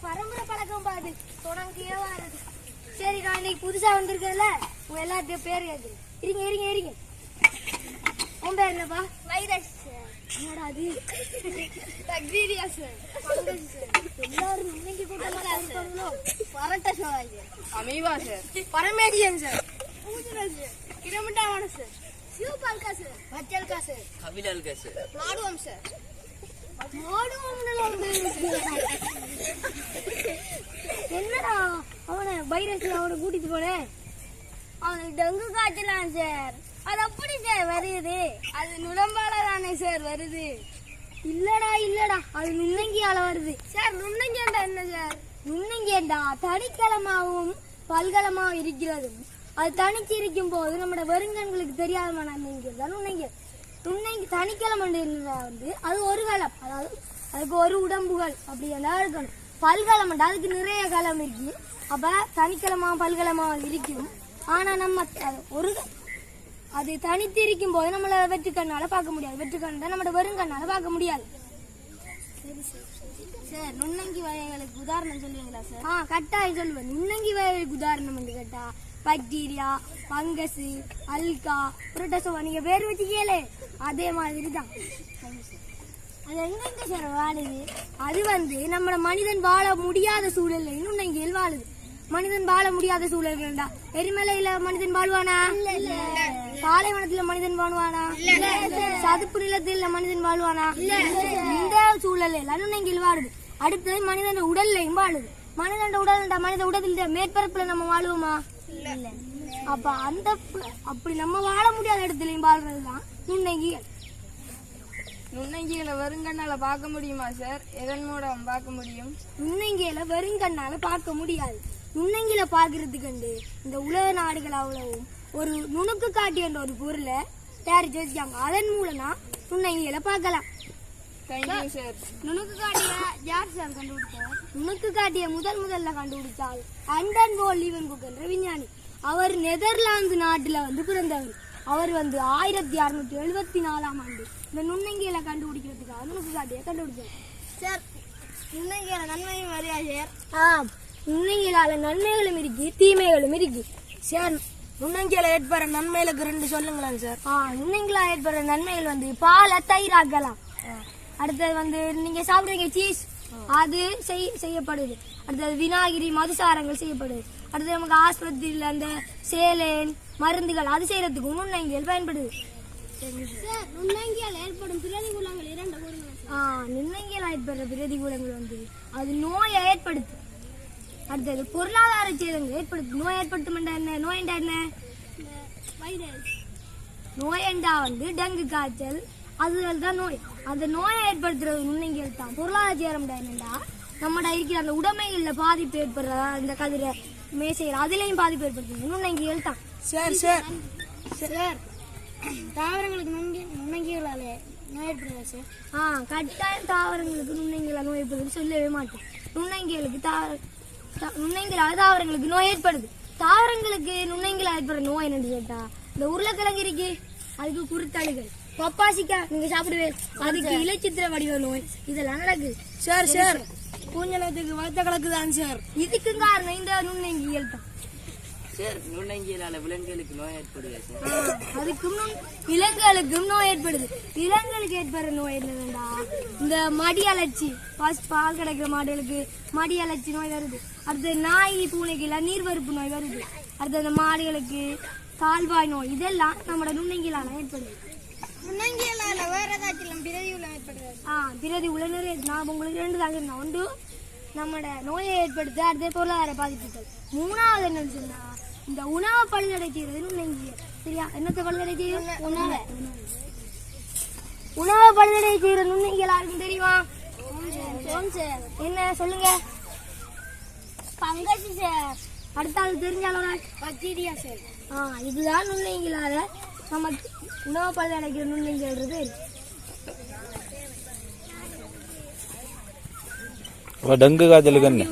பரம்பரை பழக்கம் பாது தொடங்கியே வருது. சரி, நான் இன்னைக்கு புதுசா வந்திருக்கேன்ல, உங்க எல்லாத்தையும் பேர் கேட்குறேன். இருங்க இருங்க இருங்க. உன் பேர் என்னப்பா? வைரஸ். என்னடா அது? Bacteria sir. எல்லாரும் இன்னைக்கு கூட்டமா இருக்காங்களோ? பரட்ட sir. Amoeba sir. Paramecium sir. பூஜனா சார். கிரமண்டாவன சார். சிவபால்கா சார். வச்சல்கா சார். கபிலல்கா சார். நாடுவம் சார். என்னடா அவனை வைரஸ்ல அவனை கூட்டிட்டு போனேன். அவனுக்கு டெங்கு காய்ச்சலாம் சார். அது அப்படி சார் வருது. அது நுழம்பால தானே சார் வருது. இல்லடா இல்லடா, அது நுண்ணங்கியால வருது சார். நுண்ணங்கியாண்டா என்ன சார்? நுண்ணங்கியாண்டா தனிக்கலமாவும் பல்கலமாவும் இருக்கிறது. அது தனிச்சு இருக்கும் போது நம்மளோட வருங்கண்களுக்கு தெரியாத நுண்ணங்கிய தனிக்கலம் வந்து அது ஒரு களம், அதாவது அதுக்கு ஒரு உடம்புகள் அப்படி எல்லாம் இருக்கணும். பல்கலம் அதுக்கு நிறைய களம் இருக்கு. அப்ப தனிக்கலமா பல்கலமா இருக்கும். ஆனா நம்ம அது தனித்து இருக்கும் போது நம்மள வெற்றுக்கண்ணால பார்க்க முடியாது. வெற்றுக்கண்ண நம்மளோட வருங்கண்ணால பார்க்க முடியாது. சார், நுண்ணங்கி வகைகளுக்கு உதாரணம் சொல்லுவீங்களா சார்? கட்டாயம் சொல்லுவேன். நுண்ணங்கி வகைகளுக்கு உதாரணம் வந்து கேட்டா பாக்டீரியா, பங்கஸ், அல்கா, புரோட்டோசோவா, நீங்க பேர் வச்சு கேளு. அதே மாதிரி தான். அது எங்க சார் வாழுது? அது வந்து நம்ம மனிதன் வாழ முடியாத சூழல்ல நுண்ணங்கிகள் வாழுது. மனிதன் வாழ முடியாத சூழல்கள்டா. எரிமலையில மனிதன் வாழ்வானா? பாலைவனத்துல மனிதன் வாழ்வானா? சதுப்பு நிலத்துல மனிதன் வாழ்வானா? இந்த சூழல் எல்லாம் நுண்ணங்கிகள் வாழுது. அடுத்தது மனிதன் உடல்லையும் வாழுது. மனிதன் உடல் மனித உடல் மேற்பரப்புல நம்ம வாழுவோமா? அப்ப அப்படி நம்ம வாழ முடியாத இடத்துலயும் வாழ்றதுதான் நுண்ணங்கிகள். நுண்ணங்கிகளை வருங்கண்ணால பார்க்க முடியுமா சார்? எதன் மூலம் பார்க்க முடியும்? நுண்ணங்கிகளை வருங்கண்ணால பார்க்க முடியாது. நுண்ணங்கில பாக்குறதுக்கு இந்த உலக நாடுகள் அவ்வளவும் ஒரு நுணுக்கு காட்டி என்ற ஒரு பொருளை தயாரிச்சு வச்சுக்காங்க. அதன் மூலமா நுண்ணங்கிகளை பார்க்கலாம். நுணுக்கு காட்டிய யார் சார் கண்டுபிடிச்சார்? நுணுக்கு காட்டிய முதல்ல கண்டுபிடிச்சால் அண்டன் வோல் லீவன்புக் என்ற விஞ்ஞானி. அவர் நெதர்லாந்து நாட்டுல வந்து பிறந்தவர். அவர் வந்து 1674ஆம் ஆண்டு இந்த நுண்ணங்கிகளை கண்டுபிடிக்கிறதுக்காக நுணுக்கு காட்டிய கண்டுபிடிச்சார். சார், நுண்ணங்கியால நன்மையும் வரையா சார்? நுண்ணங்கியால நன்மைகளும் இருக்கு, தீமைகளும் இருக்கு. சார், நுண்ணங்கியால ஏற்படுற நன்மைகளுக்கு 2 சொல்லுங்களேன் சார். நுண்ணங்கியால ஏற்படுற நன்மைகள் வந்து பாலை தயிராக்கலாம். அடுத்தது வந்து நீங்க சாப்பிடுறீங்க சீஸ், அது செய்யப்படுது. அடுத்தது வினாகிரி மதுசாரங்கள் செய்யப்படுது. அடுத்தது நமக்கு ஆஸ்பத்திரியில அந்த சேலேன் மருந்துகள் அது செய்யறதுக்கு நுண்ணங்கியல் பயன்படுது. நுண்ணங்கியால் ஏற்படும் பிரதிகூலங்கள் 2 கூறுங்கள். நுண்ணங்கியால் ஏற்படுற பிரதிகூலங்கள் வந்து அது நோயை ஏற்படுத்து. அடுத்தது பொருளாதார சேதங்கள் ஏற்படுத்து. நோய் ஏற்படுத்தும் என்ன? நோயண்டா என்ன? நோயண்டா வந்து டெங்கு காய்ச்சல், அதுதான் நோய். அந்த நோயை ஏற்படுத்துறது நுண்ணங்கியல் தான். பொருளாதார சேதம் என்னண்டா நம்மட இருக்கிற அந்த உடைமைகள்ல பாதிப்பு ஏற்படுறதா, இந்த கதிர மேசைகள் அதுலயும் பாதிப்பு ஏற்படுத்துறது நுண்ணங்கியல் தான். சார் சார் சார், தாவரங்களுக்கு நுண்ணங்கிகளால நோய் ஏற்படுறதா சார்? கட்டாயம் தாவரங்களுக்கு நுண்ணங்கிகளால் நோய் ஏற்படுதுன்னு சொல்லவே மாட்டேன். நுண்ணங்கிகளால தாவரங்களுக்கு நோய் ஏற்படுது. தாவரங்களுக்கு நுண்ணங்கிகளால் ஏற்படுற நோய் என்னன்னு கேட்டா, இந்த உருளைக்கிழங்கு இருக்கு, அதுக்கு குருத்தழுகள். பப்பாசிக்காய் நீங்க சாப்பிடுவேன், அதுக்கு இலைச்சித்திர வடிவ நோய். இதெல்லாம் நடக்குது. சார் சார், பூஞ்சலத்துக்கு வளர்த்த கலக்குதான் சார். இதுக்கு காரணம் இந்த நுண்ணங்கிகள் தான். சார், நுண்ணங்கியால விலங்குகளுக்கு நோய் ஏற்படுது சார்? அதுக்கும் விலங்குகளுக்கும் நோய் ஏற்படுது. விலங்குகளுக்கு ஏற்படுற நோய் என்னன்னா இந்த மடி அலர்ச்சி. பால் கிடைக்கிற மாடுகளுக்கு மடி அலர்ச்சி நோய் வருது. அடுத்து நாய் பூனைக்கு எல்லாம் நீர்வறுப்பு நோய் வருது. அடுத்து அந்த மாடுகளுக்கு கால்வாய் நோய். இதெல்லாம் நம்மளோட நுண்ணங்கியால ஏற்படுது. நுண்ணங்கியால வேற ஏதாச்சும் பிரதிகூலம் ஏற்படுது? பிரதிகூலம் நான் உங்களுக்கு 2 தான் சொன்னேன். ஒன்று நம்மளோட நோயை ஏற்படுத்த, அடுத்த பொருளாதார பாதிப்புகள். 3வது என்னன்னு சொன்னா இந்த உணவை பழுதடை செய்யறது நுண்ணங்கியல். சரியா? என்னத்தை பழுதடை செய்யும்? உணவை பழுதடை செய்யற நுண்ணங்கியல் யாருக்கும் தெரியுமா? என்ன சொல்லுங்க? Fungus sir. அடுத்த ஆள் தெரிஞ்சாலும் பாக்டீரியா சார். இதுதான் நுண்ணங்கியலால நம்ம உணவு பழுதடைக்கிற நுண்ணங்கியல்றது. டெங்கு காய்ச்சலுக்கு என்ன?